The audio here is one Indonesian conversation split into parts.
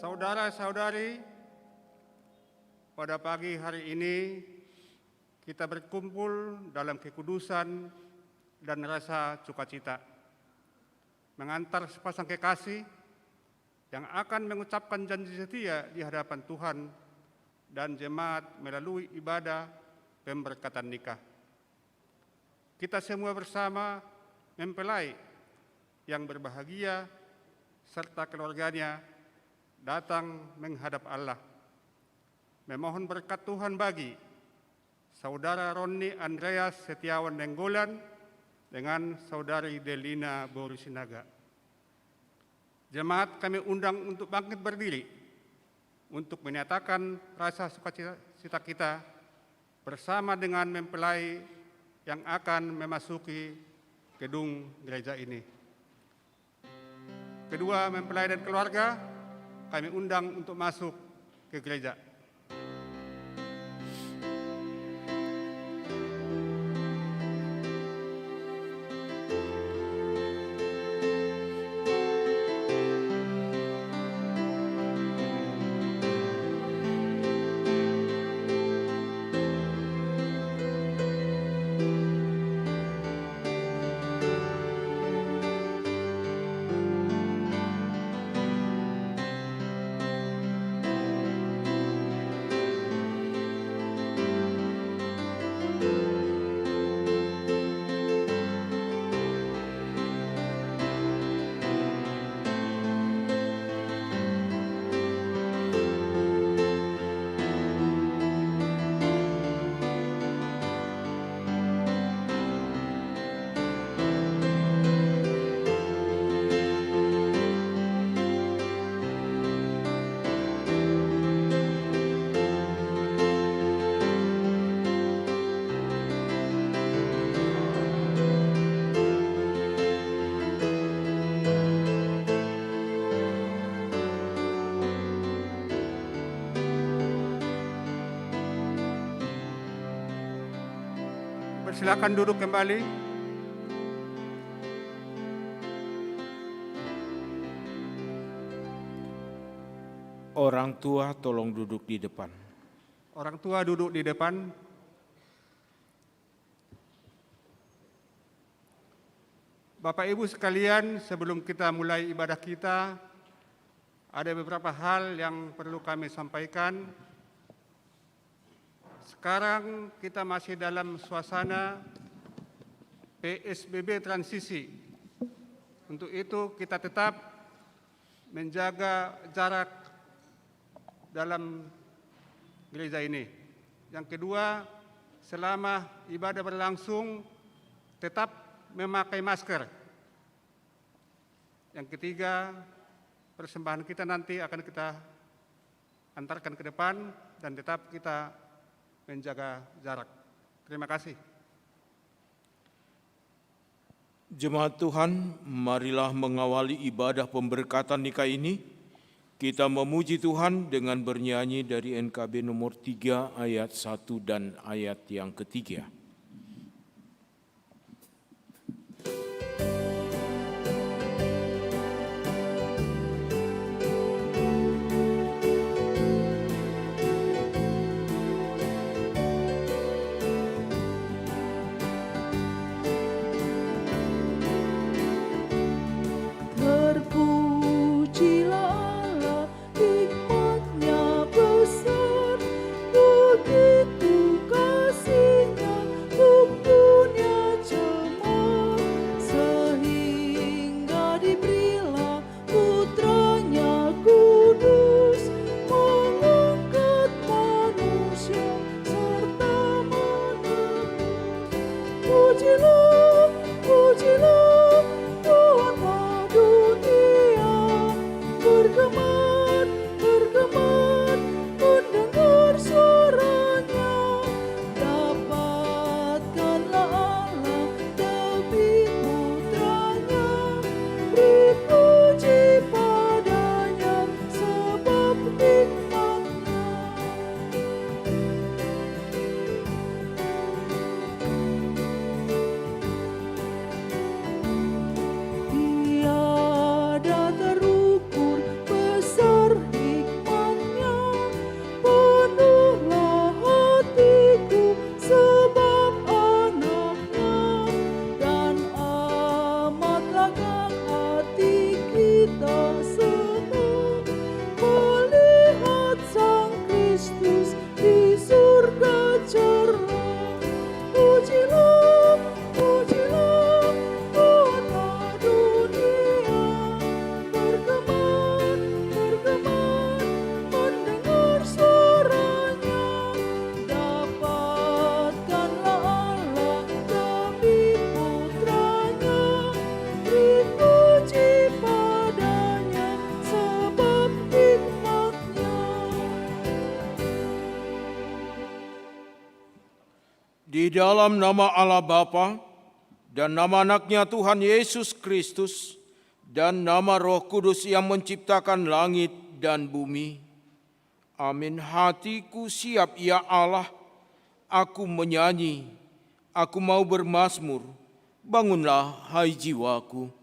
Saudara-saudari, pada pagi hari ini kita berkumpul dalam kekudusan dan rasa sukacita, mengantar sepasang kekasih yang akan mengucapkan janji setia di hadapan Tuhan dan jemaat melalui ibadah pemberkatan nikah. Kita semua bersama mempelai yang berbahagia serta keluarganya datang menghadap Allah, memohon berkat Tuhan bagi Saudara Roni Andreas Setiawan Nenggolan dengan Saudari Delina Borisinaga. Jemaat kami undang untuk bangkit berdiri untuk menyatakan rasa sukacita kita bersama dengan mempelai yang akan memasuki gedung gereja ini. Kedua mempelai dan keluarga kami undang untuk masuk ke gereja. Silakan duduk kembali. Orang tua tolong duduk di depan. Orang tua duduk di depan. Bapak Ibu sekalian, sebelum kita mulai ibadah kita, ada beberapa hal yang perlu kami sampaikan. Sekarang kita masih dalam suasana PSBB transisi. Untuk itu kita tetap menjaga jarak dalam gereja ini. Yang kedua, selama ibadah berlangsung tetap memakai masker. Yang ketiga, persembahan kita nanti akan kita antarkan ke depan dan tetap kita menjaga jarak. Terima kasih. Jemaat Tuhan, marilah mengawali ibadah pemberkatan nikah ini. Kita memuji Tuhan dengan bernyanyi dari NKB nomor 3 ayat 1 dan ayat yang ketiga. Begitu kasihnya Di dalam nama Allah Bapa dan nama anaknya Tuhan Yesus Kristus dan nama Roh Kudus yang menciptakan langit dan bumi. Amin. Hatiku siap ya Allah, aku menyanyi, aku mau bermazmur. Bangunlah hai jiwaku.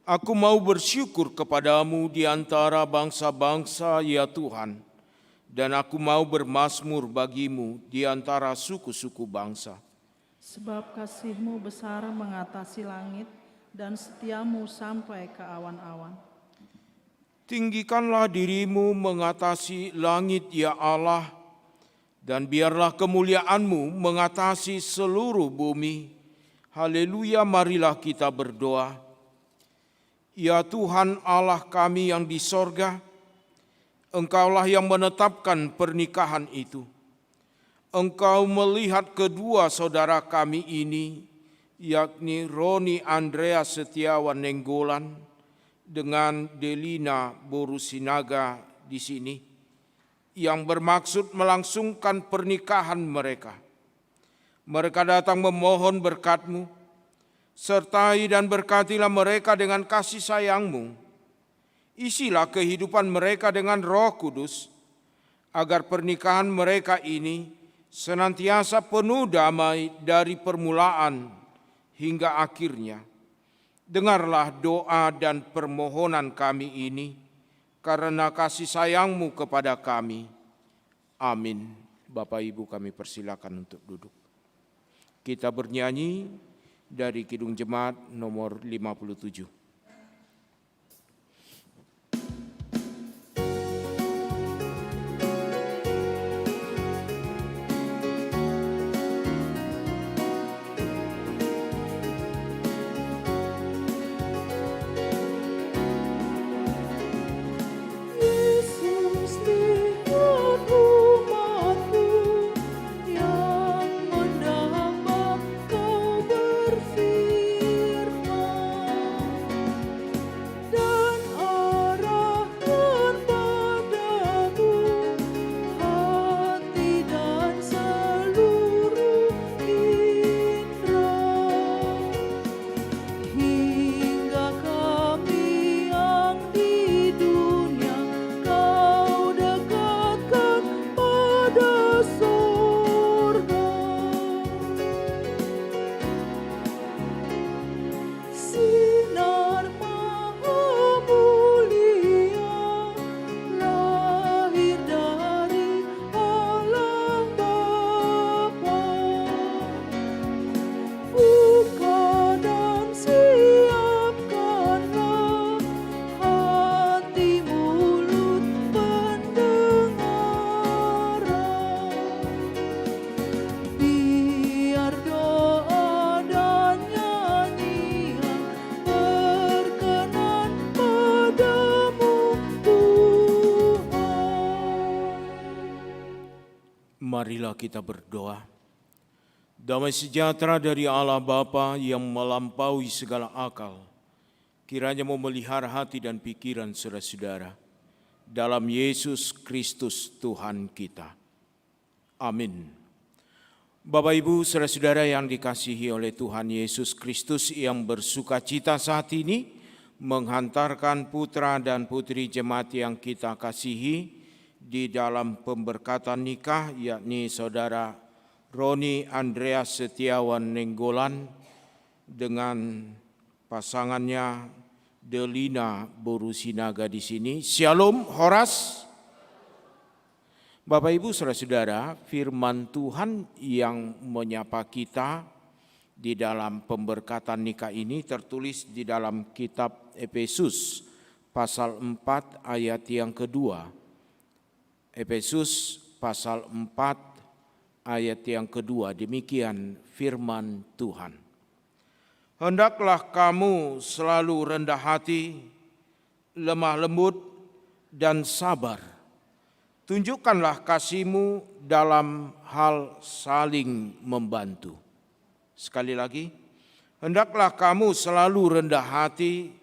Aku mau bersyukur kepadamu di antara bangsa-bangsa ya Tuhan, dan aku mau bermazmur bagimu di antara suku-suku bangsa. Sebab kasih-Mu besar mengatasi langit dan setia-Mu sampai ke awan-awan. Tinggikanlah dirimu mengatasi langit ya Allah, dan biarlah kemuliaan-Mu mengatasi seluruh bumi. Haleluya, marilah kita berdoa. Ya Tuhan Allah kami yang di sorga, Engkaulah yang menetapkan pernikahan itu. Engkau melihat kedua saudara kami ini, yakni Roni Andreas Setiawan Nenggolan dengan Delina Borusinaga di sini, yang bermaksud melangsungkan pernikahan mereka. Mereka datang memohon berkat-Mu, sertai dan berkatilah mereka dengan kasih sayang-Mu. Isilah kehidupan mereka dengan Roh Kudus, agar pernikahan mereka ini senantiasa penuh damai dari permulaan hingga akhirnya. Dengarlah doa dan permohonan kami ini, karena kasih sayang-Mu kepada kami. Amin. Bapak Ibu kami persilakan untuk duduk. Kita bernyanyi dari Kidung Jemaat nomor 57. Marilah kita berdoa. Damai sejahtera dari Allah Bapa yang melampaui segala akal, kiranya memelihara hati dan pikiran saudara-saudara dalam Yesus Kristus Tuhan kita. Amin. Bapak Ibu saudara-saudara yang dikasihi oleh Tuhan Yesus Kristus yang bersukacita saat ini menghantarkan putra dan putri jemaat yang kita kasihi di dalam pemberkatan nikah, yakni saudara Roni Andreas Setiawan Nenggolan dengan pasangannya Delina Borusinaga di sini. Shalom, Horas. Bapak Ibu saudara-saudara, firman Tuhan yang menyapa kita di dalam pemberkatan nikah ini tertulis di dalam kitab Efesus pasal 4 ayat yang kedua. Efesus pasal 4 ayat yang kedua, demikian firman Tuhan. Hendaklah kamu selalu rendah hati, lemah lembut, dan sabar. Tunjukkanlah kasih-Mu dalam hal saling membantu. Sekali lagi, hendaklah kamu selalu rendah hati,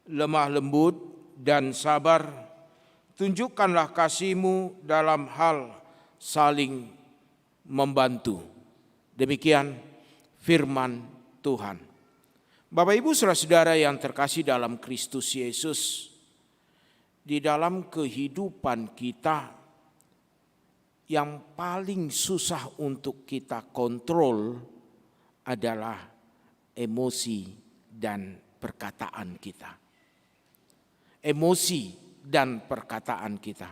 lemah lembut, dan sabar. Tunjukkanlah kasih-Mu dalam hal saling membantu. Demikian firman Tuhan. Bapak Ibu saudara-saudara yang terkasih dalam Kristus Yesus, di dalam kehidupan kita yang paling susah untuk kita kontrol adalah emosi dan perkataan kita. Emosi dan perkataan kita.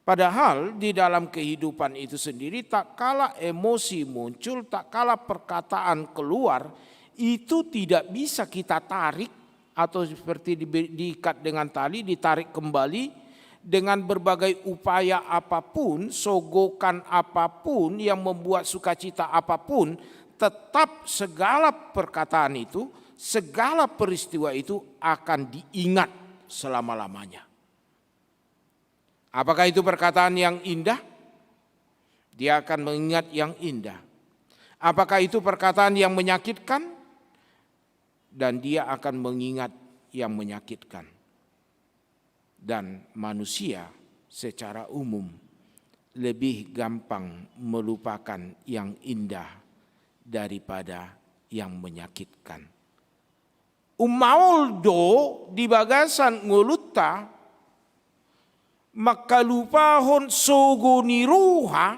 Padahal di dalam kehidupan itu sendiri, tak kala emosi muncul, tak kala perkataan keluar, itu tidak bisa kita tarik atau seperti diikat dengan tali, ditarik kembali dengan berbagai upaya apapun, sogokan apapun yang membuat sukacita apapun, tetap segala perkataan itu, segala peristiwa itu akan diingat selama-lamanya. Apakah itu perkataan yang indah? Dia akan mengingat yang indah. Apakah itu perkataan yang menyakitkan? Dan dia akan mengingat yang menyakitkan. Dan manusia secara umum lebih gampang melupakan yang indah daripada yang menyakitkan. Umauldo di bagasan ngulutta makalupahon sogo ni ruha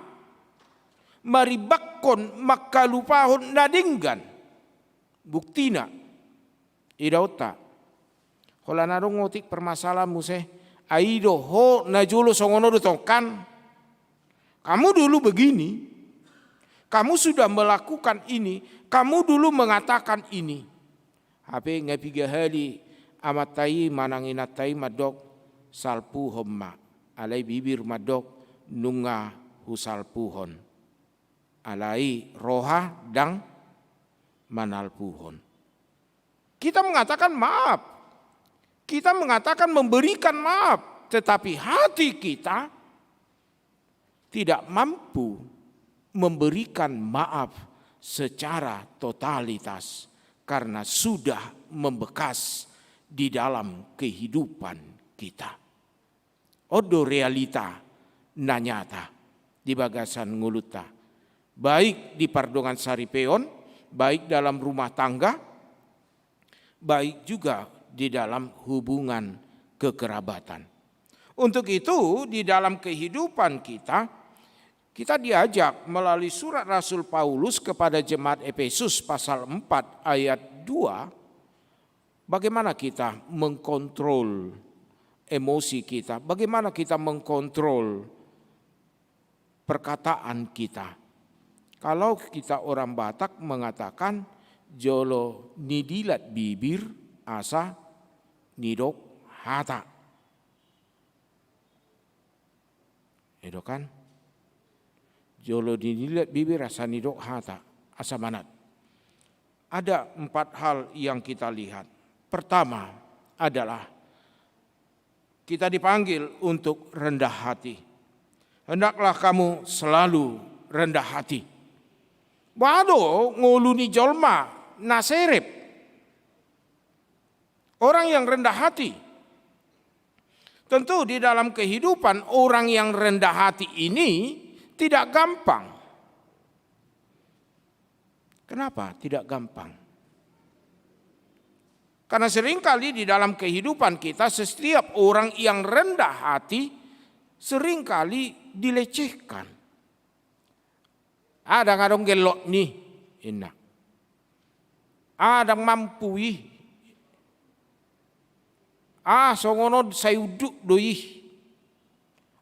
maribakon makalupahon nadinggan buktina idauta hola narong ngotik permasalahan muse aido ho najulo songono dutokan kamu dulu begini, kamu sudah melakukan ini, kamu dulu mengatakan ini. Hape ngapiga hali amatai mananginatai madok salpu homma alai bibir madok nunga husalpuhon alai roha dang manalpuhon. Kita mengatakan maaf, kita mengatakan memberikan maaf, tetapi hati kita tidak mampu memberikan maaf secara totalitas karena sudah membekas di dalam kehidupan kita. Odo realita nanyata di bagasan nguluta. Baik di Pardongan Saripeon, baik dalam rumah tangga, baik juga di dalam hubungan kekerabatan. Untuk itu di dalam kehidupan kita diajak melalui surat Rasul Paulus kepada jemaat Efesus pasal 4 ayat 2, bagaimana kita mengkontrol emosi kita, bagaimana kita mengkontrol perkataan kita. Kalau kita orang Batak mengatakan jolo nidilat bibir asa nidok hata. Itu kan? Jolo nidilat bibir asa nidok hata, asa manat. Ada 4 hal yang kita lihat. Pertama adalah kita dipanggil untuk rendah hati. Hendaklah kamu selalu rendah hati. Wado nguluni jolma naserep. Orang yang rendah hati. Tentu di dalam kehidupan orang yang rendah hati ini tidak gampang. Kenapa tidak gampang? Karena seringkali di dalam kehidupan kita setiap orang yang rendah hati seringkali dilecehkan. Ada ngadong gelok nih, enak. Ada mampui. Songono sayuduk doi.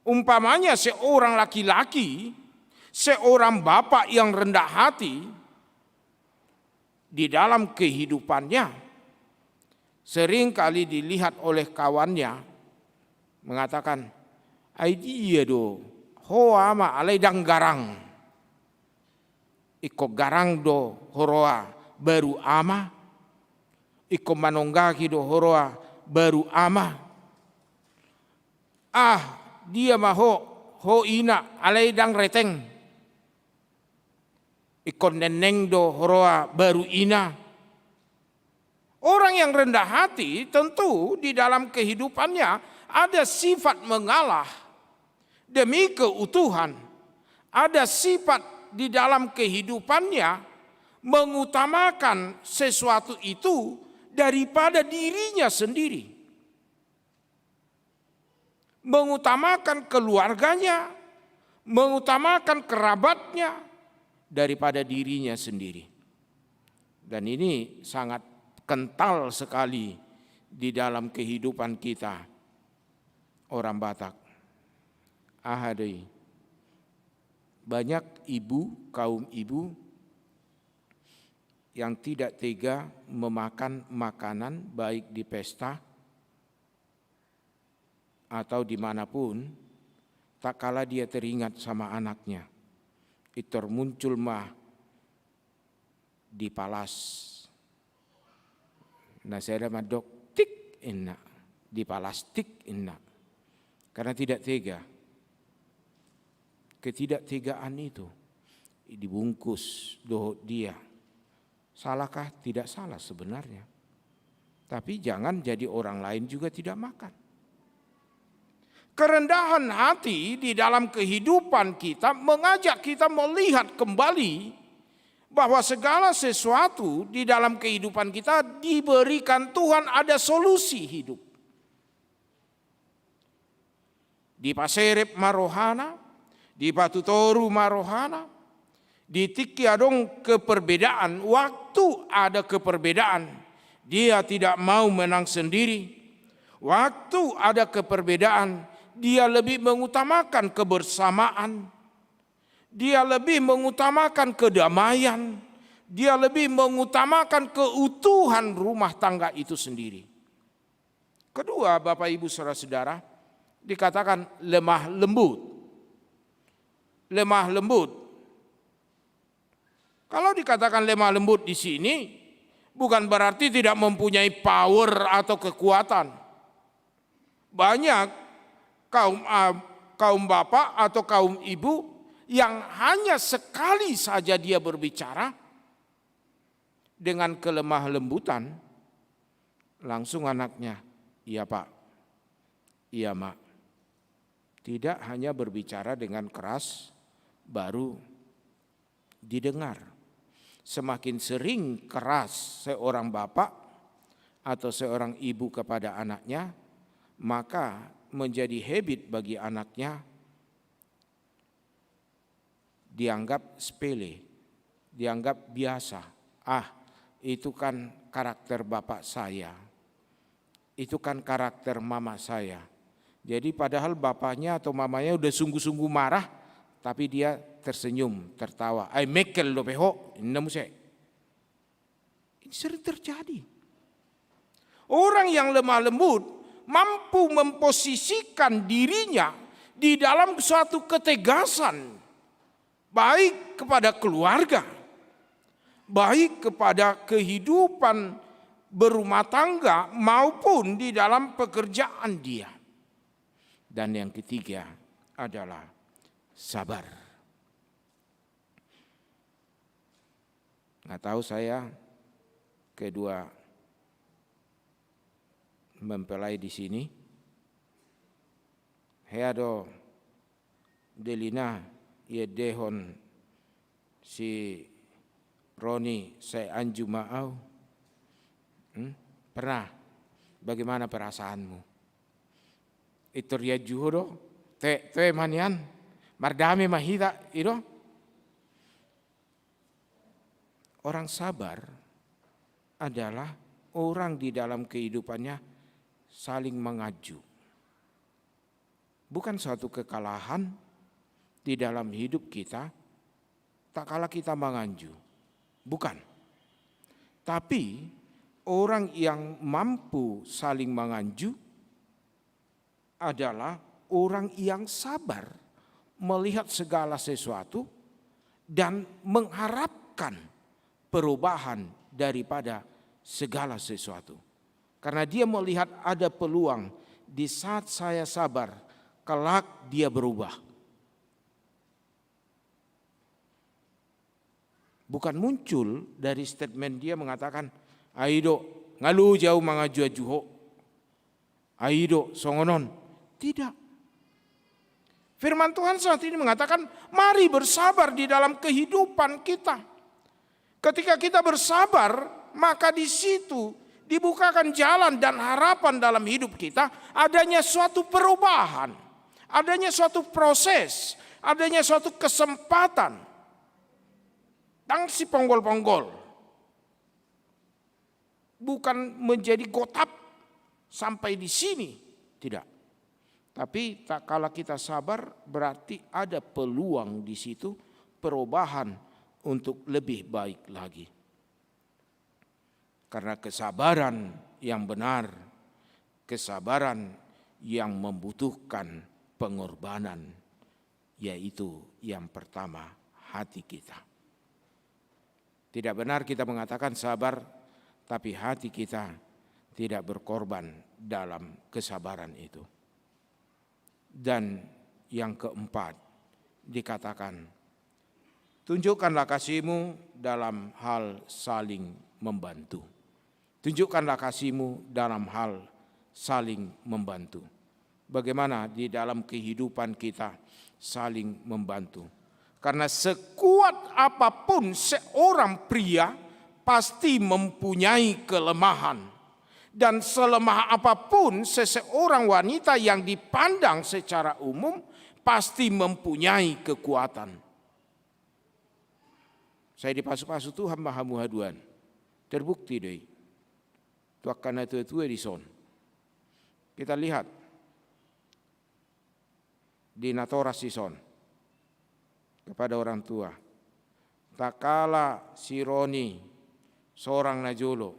Umpamanya seorang laki-laki, seorang bapak yang rendah hati di dalam kehidupannya sering kali dilihat oleh kawannya mengatakan, "Ai dia do, hoa ma alai dang garang. Iko garang do horoa baru ama. Iko manonggaki do horoa baru ama. Dia mah ho ina alai dang reteng. Iko neneng do horoa baru ina." Orang yang rendah hati tentu di dalam kehidupannya ada sifat mengalah demi keutuhan. Ada sifat di dalam kehidupannya mengutamakan sesuatu itu daripada dirinya sendiri. Mengutamakan keluarganya, mengutamakan kerabatnya daripada dirinya sendiri. Dan ini sangat kental sekali di dalam kehidupan kita orang Batak. Ahadei. Banyak ibu, kaum ibu yang tidak tega memakan makanan baik di pesta atau dimanapun, tak kala dia teringat sama anaknya. Itu muncul mah di palas. Nah saya ada madok tik inna, di palas tik inna. Karena tidak tega. Ketidaktegaan itu dibungkus dohot dia. Salahkah? Tidak salah sebenarnya. Tapi jangan jadi orang lain juga tidak makan. Kerendahan hati di dalam kehidupan kita mengajak kita melihat kembali bahwa segala sesuatu di dalam kehidupan kita diberikan Tuhan, ada solusi hidup. Di Paserep marohana, di Batu Toru marohana, di Tiki adong keperbedaan, waktu ada keperbedaan. Dia tidak mau menang sendiri. Waktu ada keperbedaan, dia lebih mengutamakan kebersamaan. Dia lebih mengutamakan kedamaian. Dia lebih mengutamakan keutuhan rumah tangga itu sendiri. Kedua, Bapak Ibu Saudara-saudara, dikatakan lemah lembut. Lemah lembut. Kalau dikatakan lemah lembut di sini, bukan berarti tidak mempunyai power atau kekuatan. Banyak kaum bapak atau kaum ibu yang hanya sekali saja dia berbicara dengan kelemah lembutan, langsung anaknya, iya pak, iya mak. Tidak hanya berbicara dengan keras baru didengar. Semakin sering keras seorang bapak atau seorang ibu kepada anaknya, maka menjadi habit bagi anaknya, dianggap sepele, dianggap biasa. Itu kan karakter bapak saya, itu kan karakter mama saya. Jadi padahal bapaknya atau mamanya udah sungguh-sungguh marah, tapi dia tersenyum, tertawa. Mekel lo peho, ini sering terjadi. Orang yang lemah lembut mampu memposisikan dirinya di dalam suatu ketegasan, baik kepada keluarga, baik kepada kehidupan berumah tangga maupun di dalam pekerjaan dia. Dan yang ketiga adalah sabar. Nggak tahu saya kedua mempelai di sini. Heado Delina ye dehon si Roni saya anju maau. Pernah? Bagaimana perasaanmu? Itu ria juhuro te manian mardame mahita itu. Orang sabar adalah orang di dalam kehidupannya saling mengaju. Bukan suatu kekalahan di dalam hidup kita, tak kala kita menganju. Bukan. Tapi orang yang mampu saling menganju adalah orang yang sabar melihat segala sesuatu dan mengharapkan perubahan daripada segala sesuatu. Karena dia melihat ada peluang di saat saya sabar, kelak dia berubah. Bukan muncul dari statement dia mengatakan, Aido ngalu jauh mangajua juho. Aido songonon. Tidak. Firman Tuhan saat ini mengatakan, mari bersabar di dalam kehidupan kita. Ketika kita bersabar, maka di situ dibukakan jalan dan harapan dalam hidup kita, adanya suatu perubahan, adanya suatu proses, adanya suatu kesempatan. Tang si ponggol-ponggol. Bukan menjadi gotap sampai di sini, tidak. Tapi tak kala kita sabar berarti ada peluang di situ perubahan untuk lebih baik lagi. Karena kesabaran yang benar, kesabaran yang membutuhkan pengorbanan, yaitu yang pertama hati kita. Tidak benar kita mengatakan sabar, tapi hati kita tidak berkorban dalam kesabaran itu. Dan yang keempat dikatakan, tunjukkanlah kasih-Mu dalam hal saling membantu. Tunjukkanlah kasih-Mu dalam hal saling membantu. Bagaimana di dalam kehidupan kita saling membantu. Karena sekuat apapun seorang pria pasti mempunyai kelemahan. Dan selemah apapun seseorang wanita yang dipandang secara umum pasti mempunyai kekuatan. Saya dipasu-pasu Tuhan Maha Muhaduan. Terbukti deh. Tuakana tua-tua di son. Kita lihat di Natoras di son. Kepada orang tua. Tak kala si Roni seorang najolo.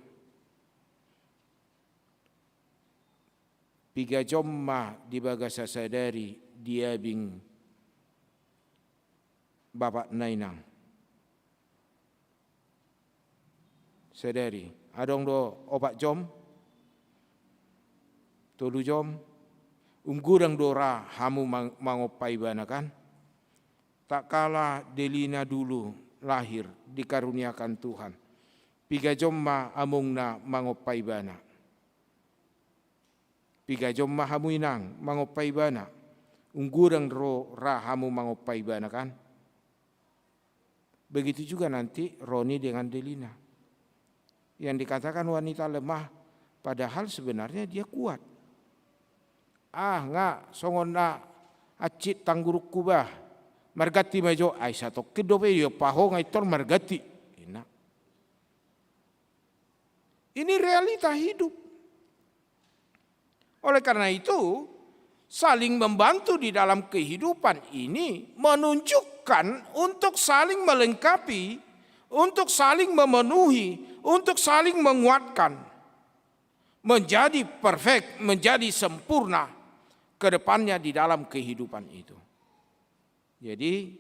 Piga jomma di bagasa sadari dia bing bapak nainang. Sadari, adong do opak jom, tolu jom, unggurang dora hamu mangopai banakan. Tak kala Delina dulu lahir dikaruniakan Tuhan. Piga jomma amungna mangopai bana. Piga jomma hamu inang mangopai bana. Unggurang ro rahamu mangopai bana kan. Begitu juga nanti Roni dengan Delina. Yang dikatakan wanita lemah padahal sebenarnya dia kuat. Nggak songon na acit tangguruk kubah. Margati majo Aisyah to kedope yo paho ngaitor margati. Ini realita hidup. Oleh karena itu, saling membantu di dalam kehidupan ini menunjukkan untuk saling melengkapi, untuk saling memenuhi, untuk saling menguatkan. Menjadi perfect, menjadi sempurna ke depannya di dalam kehidupan itu. Jadi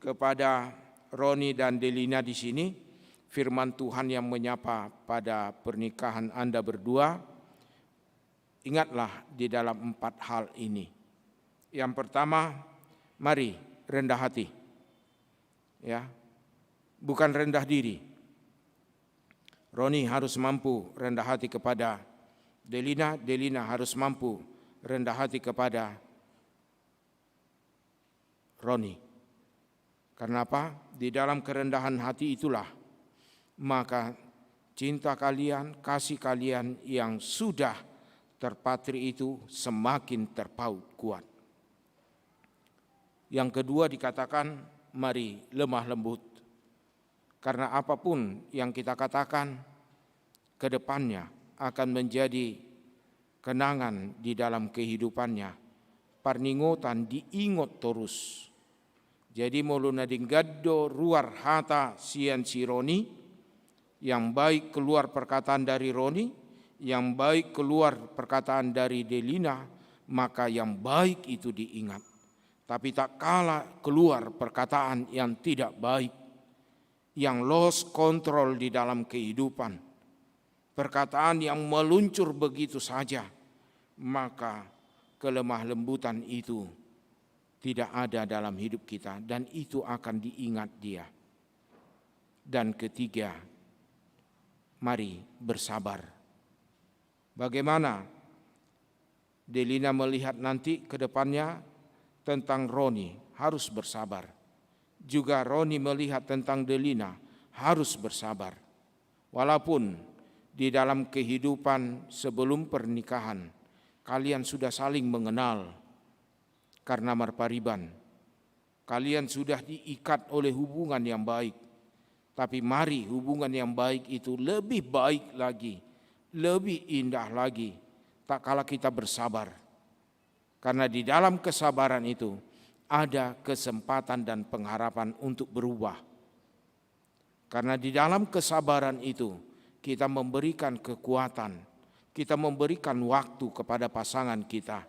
kepada Roni dan Delina di sini, firman Tuhan yang menyapa pada pernikahan Anda berdua, ingatlah di dalam 4 hal ini. Yang pertama, mari rendah hati. Ya. Bukan rendah diri. Roni harus mampu rendah hati kepada Delina, Delina harus mampu rendah hati kepada Roni. Karena apa? Di dalam kerendahan hati itulah maka cinta kalian, kasih kalian yang sudah terpatri itu semakin terpaut kuat. Yang kedua dikatakan, mari lemah lembut. Karena apapun yang kita katakan, ke depannya akan menjadi kenangan di dalam kehidupannya. Parningotan diingot terus. Jadi muluna dinggaddo ruar hata sian si Roni, yang baik keluar perkataan dari Roni, yang baik keluar perkataan dari Delina, maka yang baik itu diingat. Tapi tak kala keluar perkataan yang tidak baik, yang lost control di dalam kehidupan, perkataan yang meluncur begitu saja, maka kelemah lembutan itu tidak ada dalam hidup kita dan itu akan diingat dia. Dan ketiga, mari bersabar Bagaimana Delina melihat nanti ke depannya tentang Roni, harus bersabar. Juga Roni melihat tentang Delina, harus bersabar. Walaupun di dalam kehidupan sebelum pernikahan, kalian sudah saling mengenal karena marpariban. Kalian sudah diikat oleh hubungan yang baik. Tapi mari hubungan yang baik itu lebih baik lagi, lebih indah lagi, tak kala kita bersabar. Karena di dalam kesabaran itu ada kesempatan dan pengharapan untuk berubah. Karena di dalam kesabaran itu kita memberikan kekuatan, kita memberikan waktu kepada pasangan kita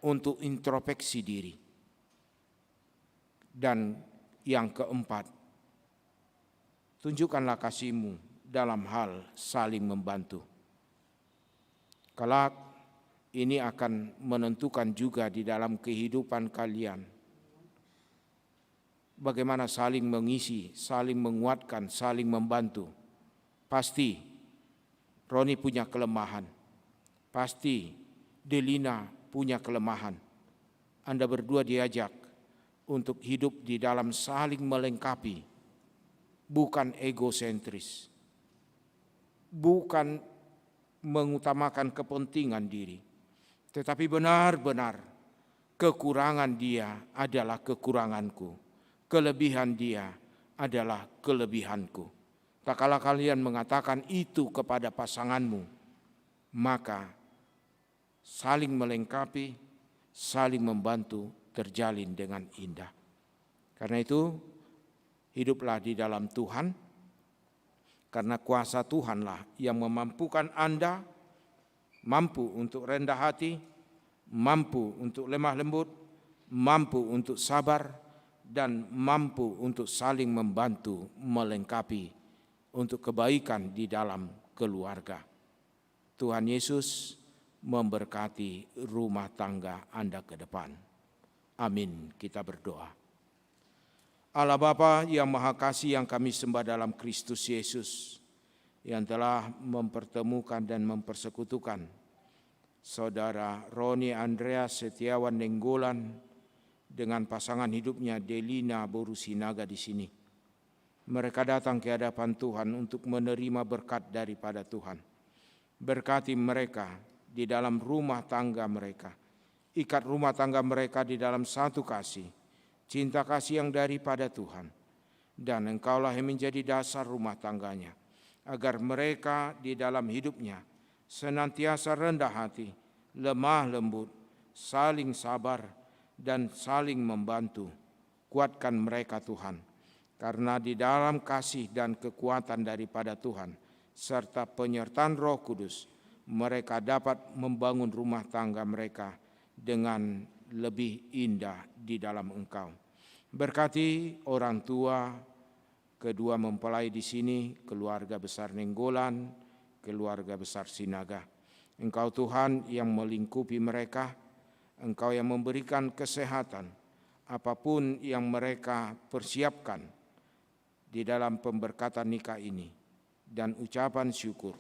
untuk introspeksi diri. Dan yang keempat, tunjukkanlah kasih-Mu dalam hal saling membantu. Kelak ini akan menentukan juga di dalam kehidupan kalian bagaimana saling mengisi, saling menguatkan, saling membantu. Pasti Roni punya kelemahan, pasti Delina punya kelemahan. Anda berdua diajak untuk hidup di dalam saling melengkapi, bukan egosentris, bukan mengutamakan kepentingan diri, tetapi benar-benar kekurangan dia adalah kekuranganku, kelebihan dia adalah kelebihanku. Tak kala kalian mengatakan itu kepada pasanganmu, maka saling melengkapi, saling membantu terjalin dengan indah. Karena itu, hiduplah di dalam Tuhan, karena kuasa Tuhanlah yang memampukan Anda, mampu untuk rendah hati, mampu untuk lemah lembut, mampu untuk sabar, dan mampu untuk saling membantu, melengkapi untuk kebaikan di dalam keluarga. Tuhan Yesus memberkati rumah tangga Anda ke depan. Amin. Kita berdoa. Allah Bapa yang Maha Kasih yang kami sembah dalam Kristus Yesus, yang telah mempertemukan dan mempersekutukan Saudara Roni Andreas Setiawan Nenggolan dengan pasangan hidupnya Delina Borusinaga di sini. Mereka datang ke hadapan Tuhan untuk menerima berkat daripada Tuhan. Berkati mereka di dalam rumah tangga mereka. Ikat rumah tangga mereka di dalam satu kasih, cinta kasih yang daripada Tuhan. Dan Engkaulah yang menjadi dasar rumah tangganya, agar mereka di dalam hidupnya senantiasa rendah hati, lemah lembut, saling sabar, dan saling membantu. Kuatkan mereka Tuhan, karena di dalam kasih dan kekuatan daripada Tuhan, serta penyertaan Roh Kudus, mereka dapat membangun rumah tangga mereka dengan lebih indah di dalam Engkau. Berkati orang tua, kedua mempelai di sini, keluarga besar Nenggolan, keluarga besar Sinaga. Engkau Tuhan yang melingkupi mereka, Engkau yang memberikan kesehatan, apapun yang mereka persiapkan di dalam pemberkatan nikah ini, dan ucapan syukur,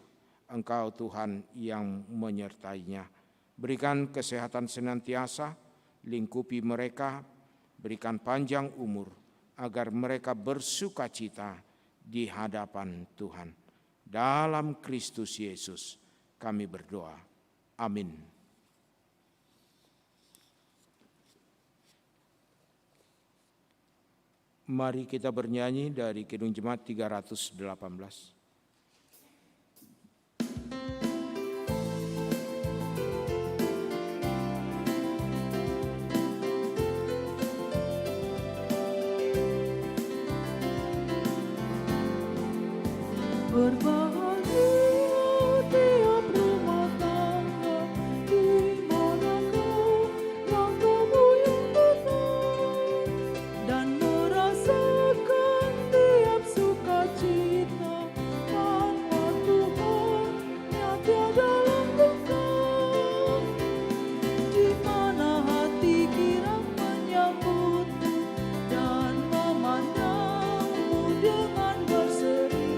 Engkau Tuhan yang menyertainya. Berikan kesehatan senantiasa, lingkupi mereka, berikan panjang umur, agar mereka bersukacita di hadapan Tuhan. Dalam Kristus Yesus kami berdoa. Amin. Mari kita bernyanyi dari Kidung Jemaat 318. Berbahagia tiap rumah tangga di mana langkahmu yang benar, dan merasakan tiap sukacita karena Tuhan yang tiada langkah, di mana hati kirang menyambutmu dan memandangmu dengan berseri.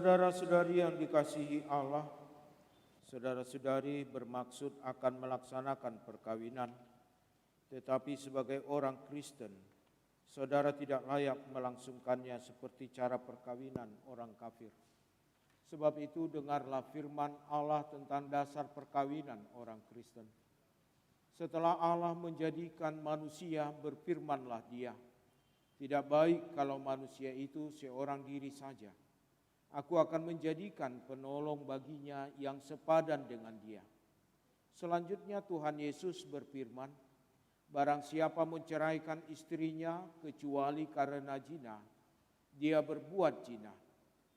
Saudara-saudari yang dikasihi Allah, saudara-saudari bermaksud akan melaksanakan perkawinan, tetapi sebagai orang Kristen, saudara tidak layak melangsungkannya seperti cara perkawinan orang kafir. Sebab itu dengarlah firman Allah tentang dasar perkawinan orang Kristen. Setelah Allah menjadikan manusia, berfirmanlah Dia, "Tidak baik kalau manusia itu seorang diri saja. Aku akan menjadikan penolong baginya yang sepadan dengan dia." Selanjutnya Tuhan Yesus berfirman, "Barang siapa menceraikan istrinya kecuali karena zina, dia berbuat zina.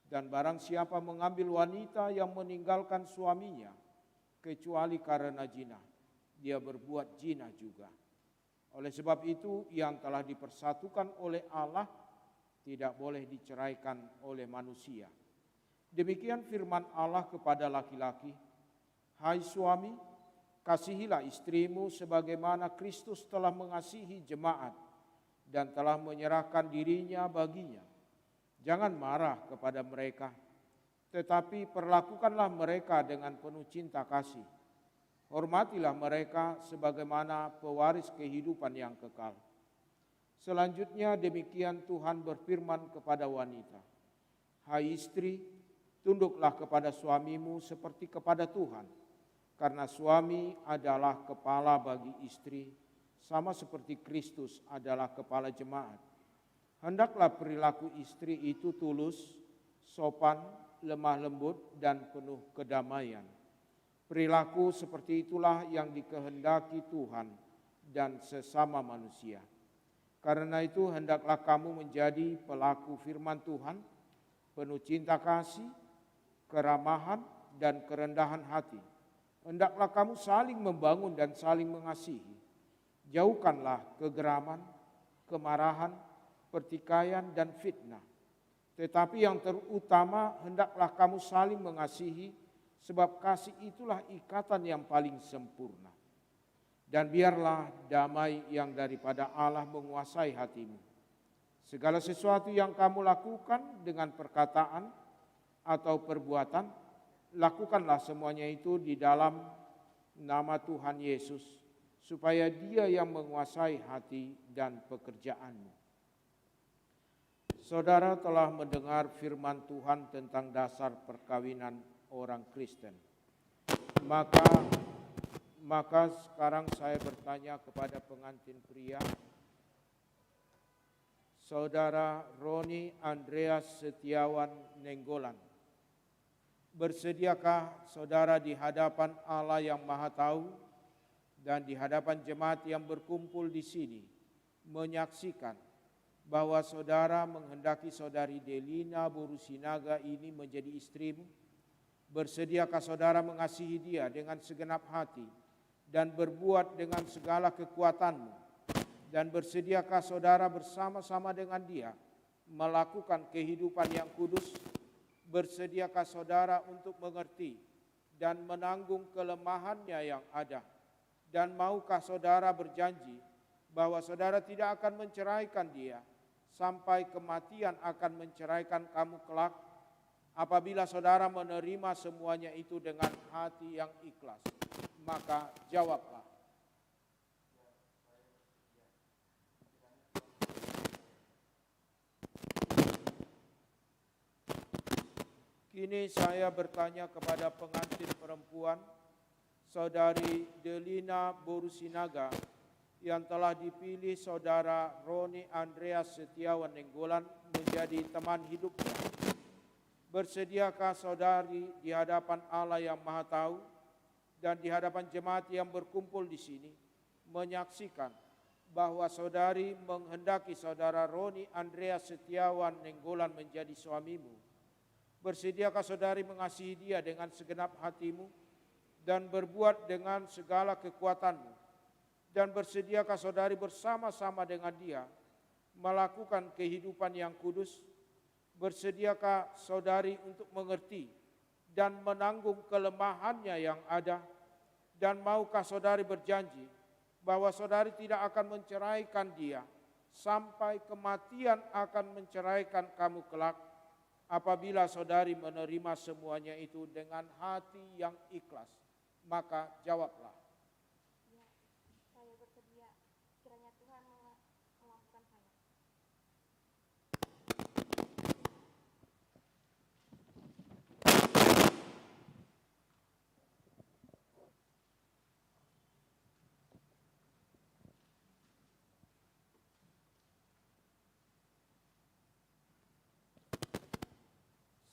Dan barang siapa mengambil wanita yang meninggalkan suaminya kecuali karena zina, dia berbuat zina juga. Oleh sebab itu, yang telah dipersatukan oleh Allah tidak boleh diceraikan oleh manusia." Demikian firman Allah kepada laki-laki, "Hai suami, kasihilah istrimu sebagaimana Kristus telah mengasihi jemaat dan telah menyerahkan dirinya baginya. Jangan marah kepada mereka, tetapi perlakukanlah mereka dengan penuh cinta kasih. Hormatilah mereka sebagaimana pewaris kehidupan yang kekal." Selanjutnya demikian Tuhan berfirman kepada wanita, "Hai istri, tunduklah kepada suamimu seperti kepada Tuhan, karena suami adalah kepala bagi istri, sama seperti Kristus adalah kepala jemaat. Hendaklah perilaku istri itu tulus, sopan, lemah lembut, dan penuh kedamaian. Perilaku seperti itulah yang dikehendaki Tuhan dan sesama manusia. Karena itu hendaklah kamu menjadi pelaku firman Tuhan, penuh cinta kasih, keramahan, dan kerendahan hati. Hendaklah kamu saling membangun dan saling mengasihi. Jauhkanlah kegeraman, kemarahan, pertikaian, dan fitnah. Tetapi yang terutama, hendaklah kamu saling mengasihi, sebab kasih itulah ikatan yang paling sempurna. Dan biarlah damai yang daripada Allah menguasai hatimu. Segala sesuatu yang kamu lakukan dengan perkataan atau perbuatan, lakukanlah semuanya itu di dalam nama Tuhan Yesus, supaya Dia yang menguasai hati dan pekerjaanmu. Saudara telah mendengar firman Tuhan tentang dasar perkawinan orang Kristen. Maka sekarang saya bertanya kepada pengantin pria, Saudara Roni Andreas Setiawan Nenggolan, bersediakah saudara di hadapan Allah yang Maha Tahu dan di hadapan jemaat yang berkumpul di sini menyaksikan bahwa saudara menghendaki saudari Delina Borusinaga ini menjadi istrimu? Bersediakah saudara mengasihi dia dengan segenap hati dan berbuat dengan segala kekuatanmu? Dan bersediakah saudara bersama-sama dengan dia melakukan kehidupan yang kudus? Bersediakah saudara untuk mengerti dan menanggung kelemahannya yang ada? Dan maukah saudara berjanji bahwa saudara tidak akan menceraikan dia sampai kematian akan menceraikan kamu kelak? Apabila saudara menerima semuanya itu dengan hati yang ikhlas, maka jawablah. Kini saya bertanya kepada pengantin perempuan, Saudari Delina Borusinaga, yang telah dipilih Saudara Roni Andreas Setiawan Nenggolan menjadi teman hidupnya. Bersediakah saudari di hadapan Allah yang Maha Tahu dan di hadapan jemaat yang berkumpul di sini menyaksikan bahwa saudari menghendaki Saudara Roni Andreas Setiawan Nenggolan menjadi suamimu? Bersediakah saudari mengasihi dia dengan segenap hatimu dan berbuat dengan segala kekuatanmu? Dan bersediakah saudari bersama-sama dengan dia melakukan kehidupan yang kudus? Bersediakah saudari untuk mengerti dan menanggung kelemahannya yang ada? Dan maukah saudari berjanji bahwa saudari tidak akan menceraikan dia sampai kematian akan menceraikan kamu kelak? Apabila saudari menerima semuanya itu dengan hati yang ikhlas, maka jawablah. Ya, saya bersedia. Kiranya Tuhan memampukan saya.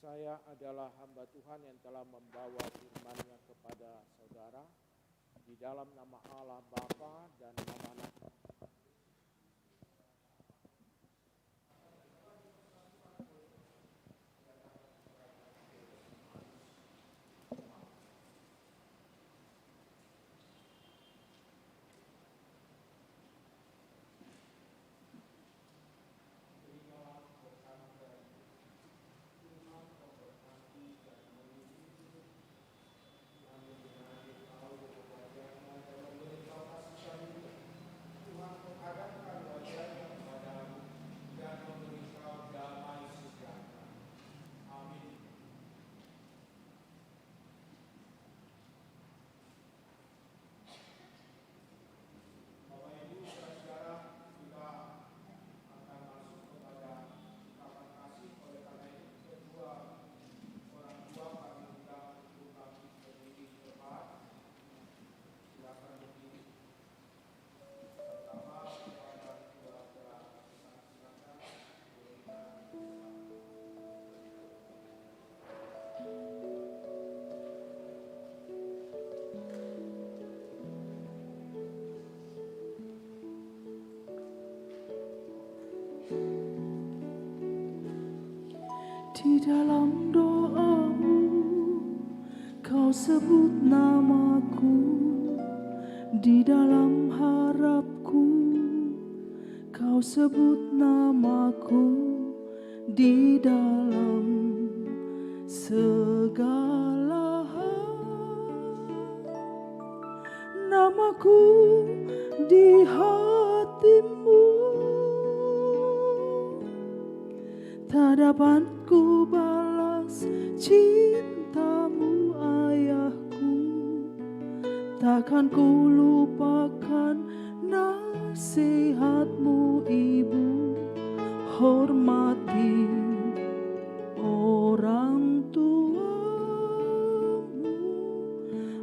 Saya adalah hamba Tuhan yang telah membawa firman-Nya kepada saudara di dalam nama Allah Bapa dan nama Anak. Di dalam doamu kau sebut namaku, di dalam harapku kau sebut namaku, di dalam segala hal namaku di hatimu. Tak dapat ku balas cintamu ayahku, takkan ku lupakan nasihatmu ibu. Hormati orang tuamu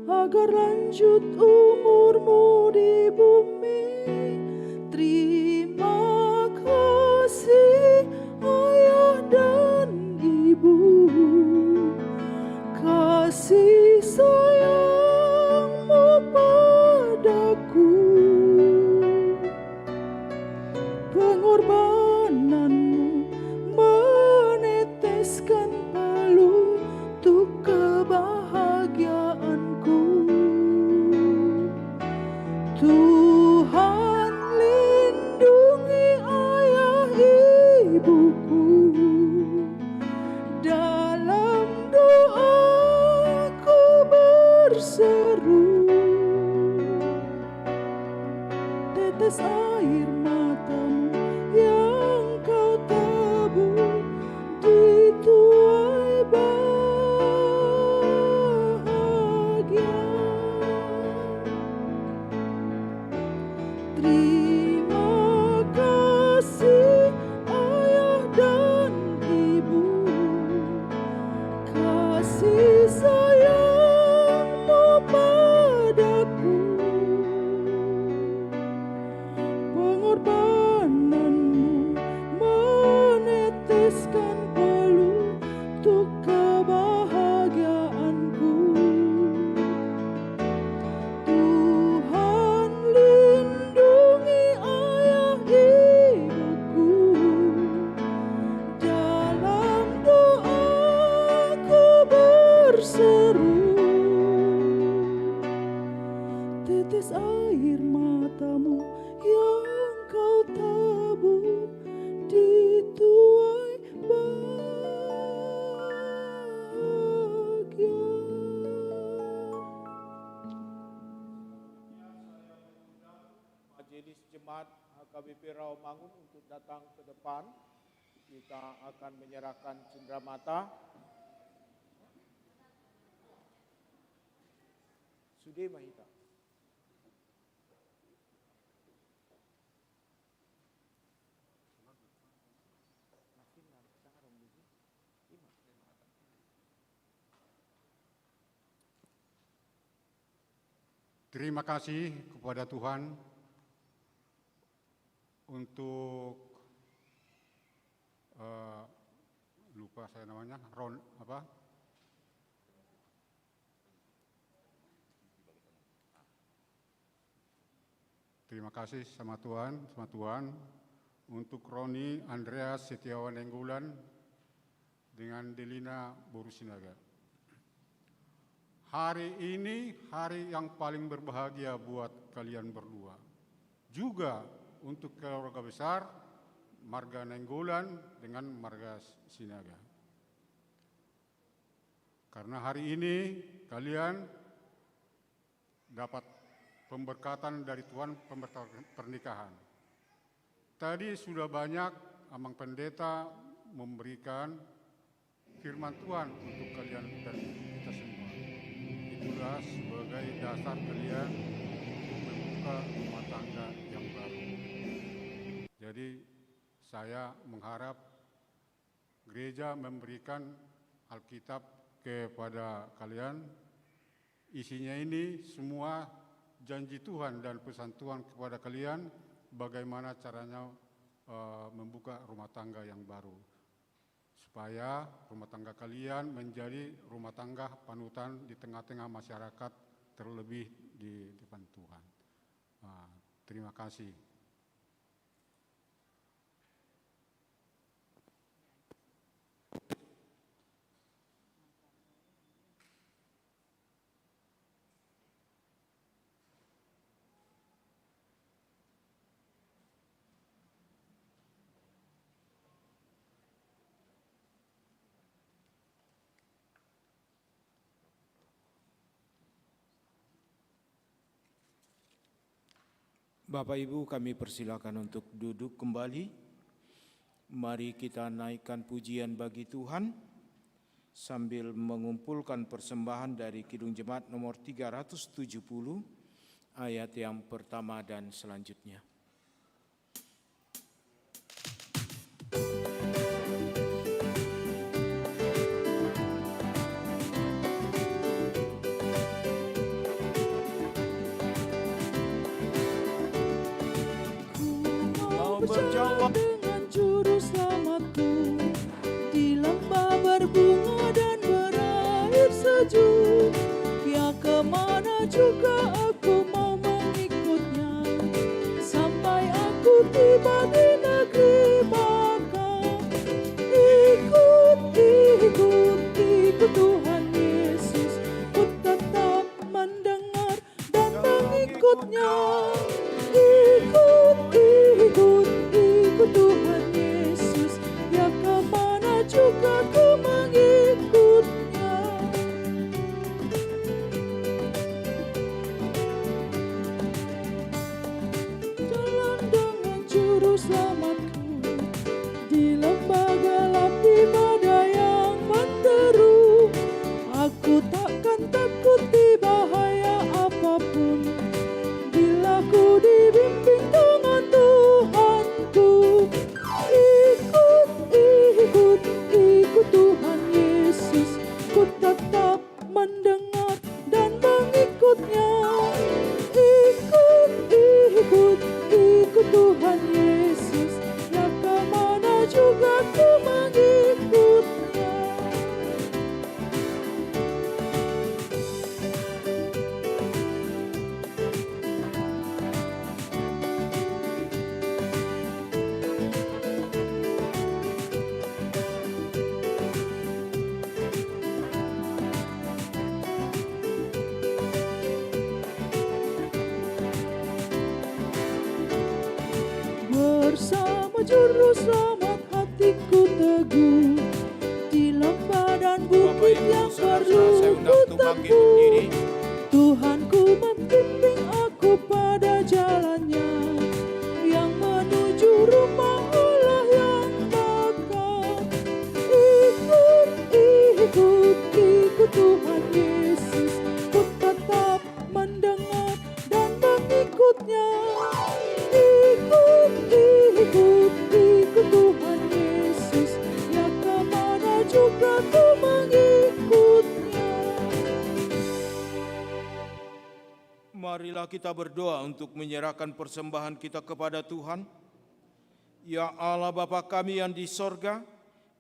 agar lanjut umurmu di bumi. Terima kasih ayah dan ibu, kasih sayangmu padaku, pengorbananmu meneteskan palu untuk kebahagiaanku. Tuhan lindungi ayah ibuku, dalam doaku berseru. Tetes air matamu yang kau tabur di tuai bahagia. Terima kasih ayah dan ibu, kasih sayangmu padaku, pengorbananmu meneteskan palu untuk kebahagiaanku. Tuhan lindungi ayah ibuku, dalam doaku berseru. Tetes air matamu yang kau tabur di tuai bahagia. Majelis Jemaat HKBP Rawamangun untuk datang ke depan. Kita akan menyerahkan cenderamata. Sudah Mahita. Terima kasih kepada Tuhan untuk lupa saya namanya Terima kasih sama Tuhan untuk Roni Andreas Setiawan Enggulan dengan Delina Borusinaga. Hari ini hari yang paling berbahagia buat kalian berdua. Juga untuk keluarga besar Marga Nenggolan dengan Marga Sinaga. Karena hari ini kalian dapat pemberkatan dari Tuhan pernikahan. Tadi sudah banyak Amang Pendeta memberikan firman Tuhan untuk kalian dan kita semua. Itulah sebagai dasar kalian untuk membuka rumah tangga yang baru. Jadi saya mengharap gereja memberikan Alkitab kepada kalian. Isinya ini semua janji Tuhan dan pesan Tuhan kepada kalian bagaimana caranya membuka rumah tangga yang baru. Supaya rumah tangga kalian menjadi rumah tangga panutan di tengah-tengah masyarakat, terlebih di depan Tuhan. Terima kasih. Bapak Ibu, kami persilakan untuk duduk kembali. Mari kita naikkan pujian bagi Tuhan sambil mengumpulkan persembahan dari Kidung Jemaat nomor 370 ayat yang pertama dan selanjutnya. Berjalan dengan juru selamatku di lembah berbunga dan berair sejuk. Ya kemana juga aku mau mengikutnya, sampai aku tiba di negeri baka. Ikut Tuhan Yesus, ku tetap mendengar dan mengikutnya. Ikut Tuhan Yesus, ya kemana juga ku mengikutnya. Jalan dengan juru selamatku di lembah gelap di badai yang menderu. Aku takkan takut di bahaya apapun bila ku dibimbing dengan Tuhanku. Ikut Tuhan Yesus, ku tetap mendengar dan mengikutnya. Ikut Tuhan Yesus, ya kemana juga ku mengikutnya. Bersama juru selamat hatiku teguh di lembah dan bukit yang perlu ku tempuh. Tuhanku membimbing aku pada jalannya yang menuju rumah Allah yang bakal. Marilah kita berdoa untuk menyerahkan persembahan kita kepada Tuhan. Ya Allah Bapa kami yang di sorga,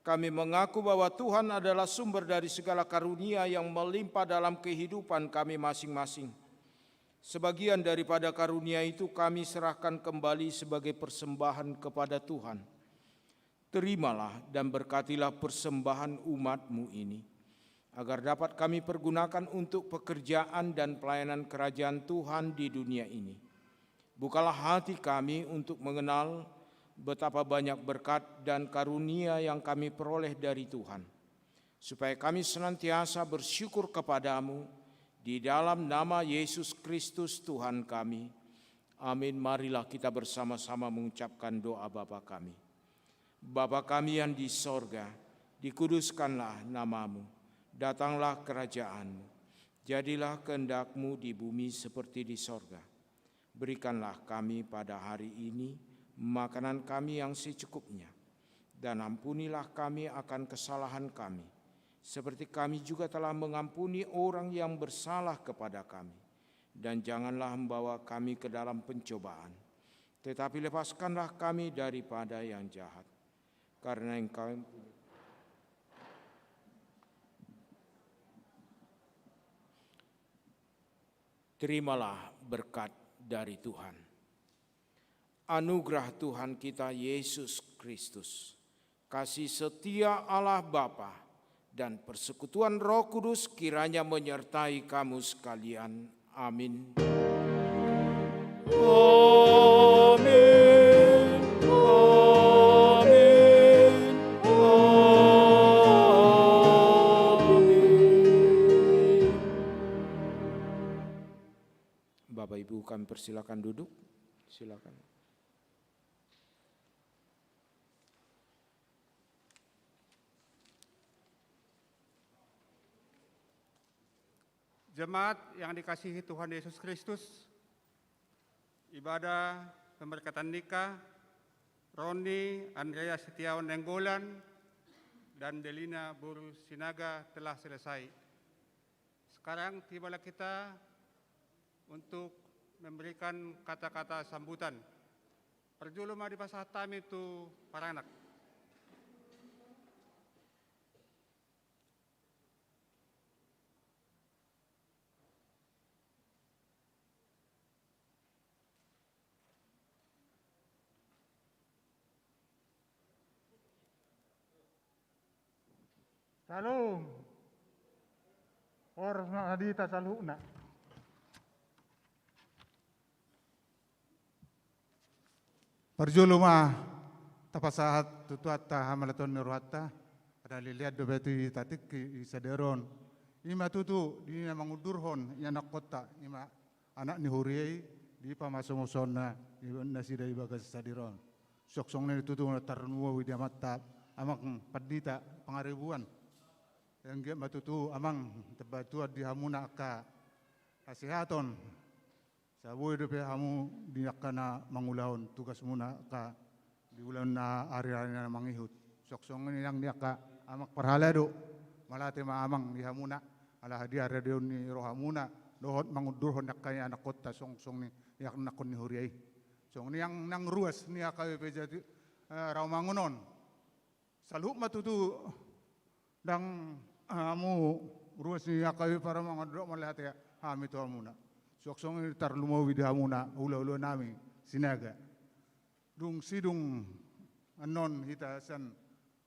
kami mengaku bahwa Tuhan adalah sumber dari segala karunia yang melimpah dalam kehidupan kami masing-masing. Sebagian daripada karunia itu kami serahkan kembali sebagai persembahan kepada Tuhan. Terimalah dan berkatilah persembahan umat-Mu ini, agar dapat kami pergunakan untuk pekerjaan dan pelayanan kerajaan Tuhan di dunia ini. Bukalah hati kami untuk mengenal betapa banyak berkat dan karunia yang kami peroleh dari Tuhan, supaya kami senantiasa bersyukur kepadamu di dalam nama Yesus Kristus Tuhan kami. Amin. Marilah kita bersama-sama mengucapkan doa Bapa kami. Bapa kami yang di sorga, dikuduskanlah namamu, datanglah kerajaanmu, jadilah kehendak-Mu di bumi seperti di sorga. Berikanlah kami pada hari ini makanan kami yang secukupnya, dan ampunilah kami akan kesalahan kami, seperti kami juga telah mengampuni orang yang bersalah kepada kami. Dan janganlah membawa kami ke dalam pencobaan, tetapi lepaskanlah kami daripada yang jahat. Karena Engkau terimalah berkat dari Tuhan. Anugerah Tuhan kita Yesus Kristus, kasih setia Allah Bapa, dan persekutuan Roh Kudus kiranya menyertai kamu sekalian. Amin. Amin. Amin. Amin. Bapak Ibu kami persilakan duduk. Silakan. Jemaat yang dikasihi Tuhan Yesus Kristus, ibadah pemberkatan nikah Roni Andrea Setiawan Nenggolan dan Delina Buru Sinaga telah selesai. Sekarang tibalah kita untuk memberikan kata-kata sambutan. Perjuluma di pasah tami itu para anak. Salum. Orang hadita saluna. Perjuluma tapasahat tutuata hamalaton neruata ada lihat dobeti tatik isaderon. Ima tutu di mangudurhon anak kota ima anak ni huriai di pamasongosona di nasida ibagas sadiron. Soksong ni tutu tarnuwa widia mata amang padita pangaribuan. Yang matutu amang tebatua di hamuna ka asihaton saboy do pe hamu dinakana mangulahon tugas muna ka di ulan na ari-ari na mangihut soksong ni yang niaka amak parhalado malate maamang di hamuna ala hadiah radio ni rohamuna dohot mangudurhon nakaya anak kota songsong ni yak nakon ni huriai song ni yang nang ruas ni akawe pejati raumangunon salu matutu dang amu ruas ni akawi para mga dro malihat ya kami to amuna soksong tar lumawi di amuna ulo nami sinaga dung sidung anon hita san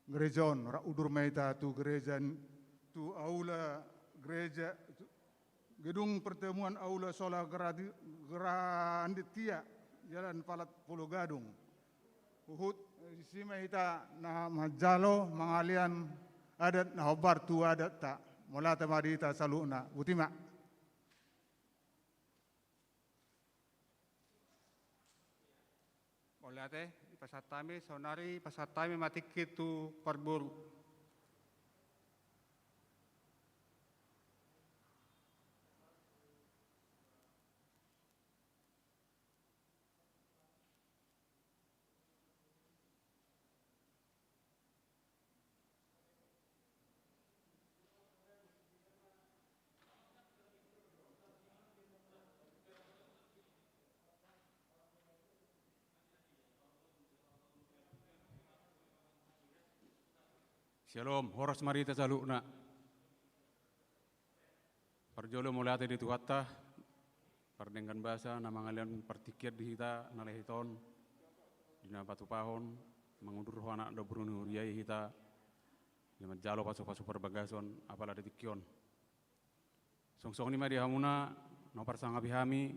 gerejon ra udur maita tu gereja tu aula gereja gedung pertemuan aula sola granditia jalan Palat Pulau Gadung uhud sima hita na majalo mangalian adat na hobar tu adat tak mula tamadita saluna utima Olate pasatami sonari pasatami matikit tu parburu. Shalom, horas marita saluna. Parjolo mulate di tuhatta, pardengkan bahasa, nama ngalian partikir di hita, nalehiton, dina batu pahon, mengundur anak do brunu riai hita, lima jalo pasu-pasu perbagason, apalah detikion. Song-song ni madi hamuna, nopar sangabi hami,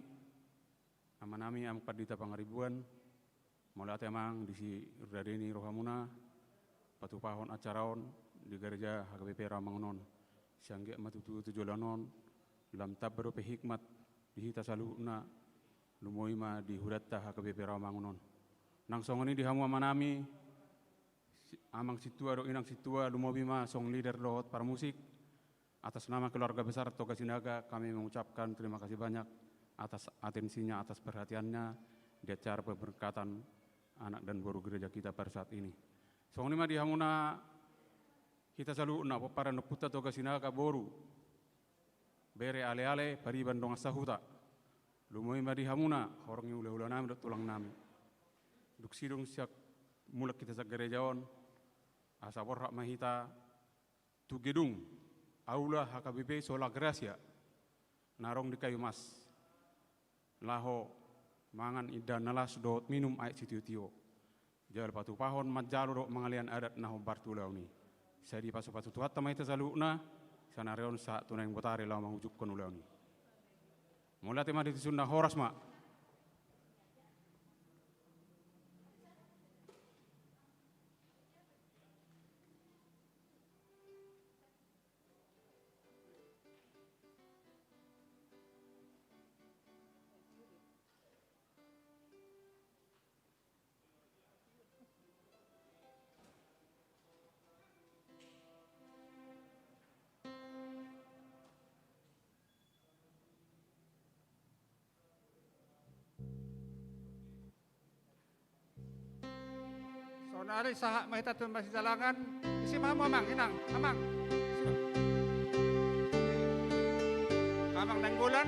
nama nami amkat dita pangaribuan, mulate emang disi urdadeni rohamuna, patu pahon acaraon, di gereja HKBP Ramangunon, siangge matutu tujolanon, dalam tabro pe hikmat dihita saluna lumoima di huratta HKBP Ramangunon. Nang songoni di hamu amanami amang situa do inang situa lumobima song leader dohot para musik. Atas nama keluarga besar Toga Sinaga kami mengucapkan terima kasih banyak atas atensinya, atas perhatiannya di acara pemberkatan anak dan baru gereja kita pada saat ini. Songoni ma di hamuna kita saluna para neputa Toga Sinaga boru bere ale-ale pariban dong asahuta. Lumoi madi hamuna horong ula-ula nami dot tulang nami. Duk sidong siak mulak kita sak gerejaon asa borhak mahita tu gedung aula HKBP Sola Gracia narong di kayu mas. Laho mangan ida nalas dot minum air sitiu-tiu. Jal patu pahon majalo dok mangalian adat naho bartulau ni. Sadi pasu-pasu tuhat tamai tasaluna sana reon sa tunang botare lau mangujuk konulau ni. Mula tema di Sunda horas mak. Saudari sahak mahita tun masih jalangan, isi mamu amang, inang, amang. Amang nanggulan.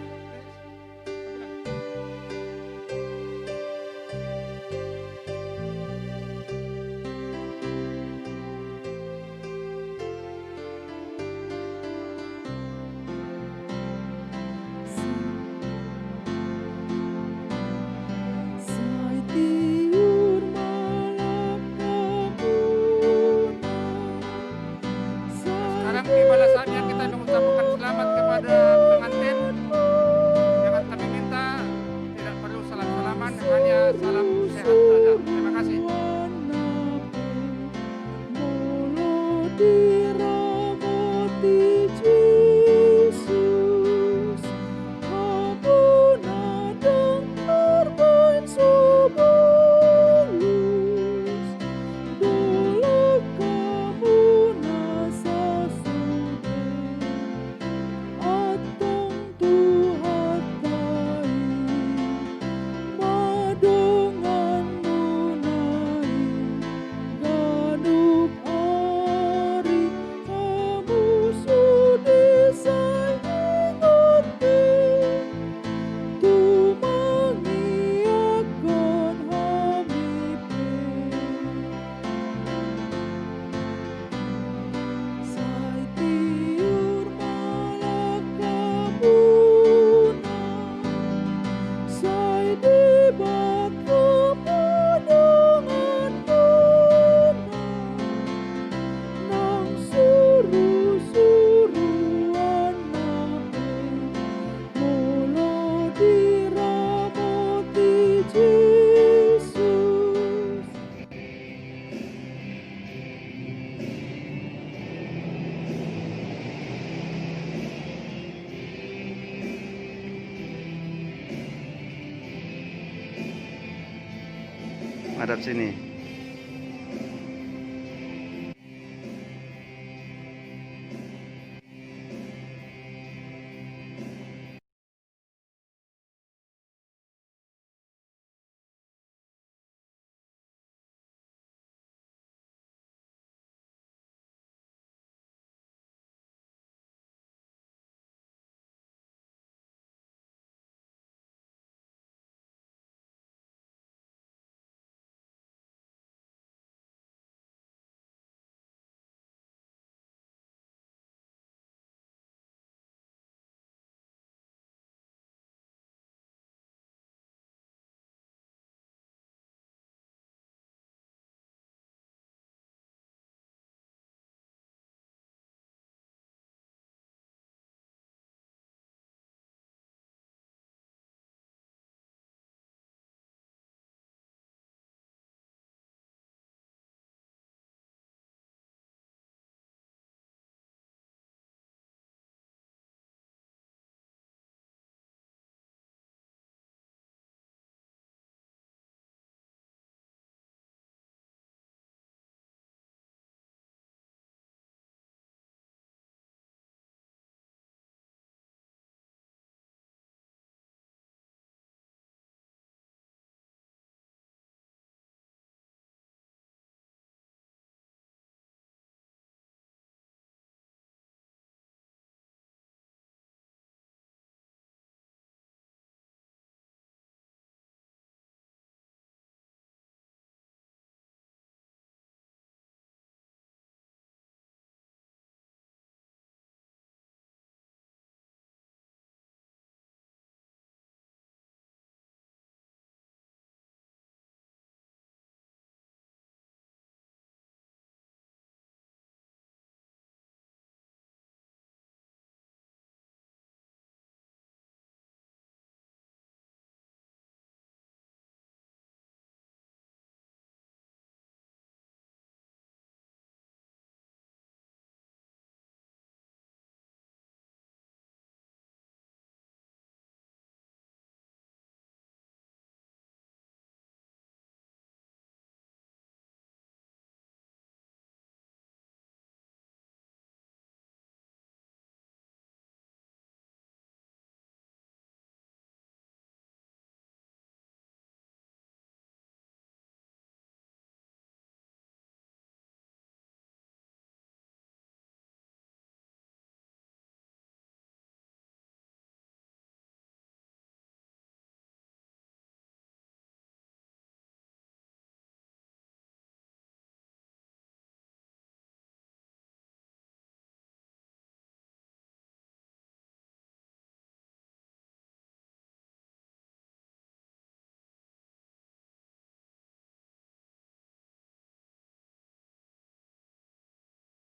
Sekarang tiba saatnya kita mengucapkan selamat kepada pengantin. Yang kami minta tidak perlu salam-salaman, hanya salam sehat saja. Terima kasih. Hadap sini.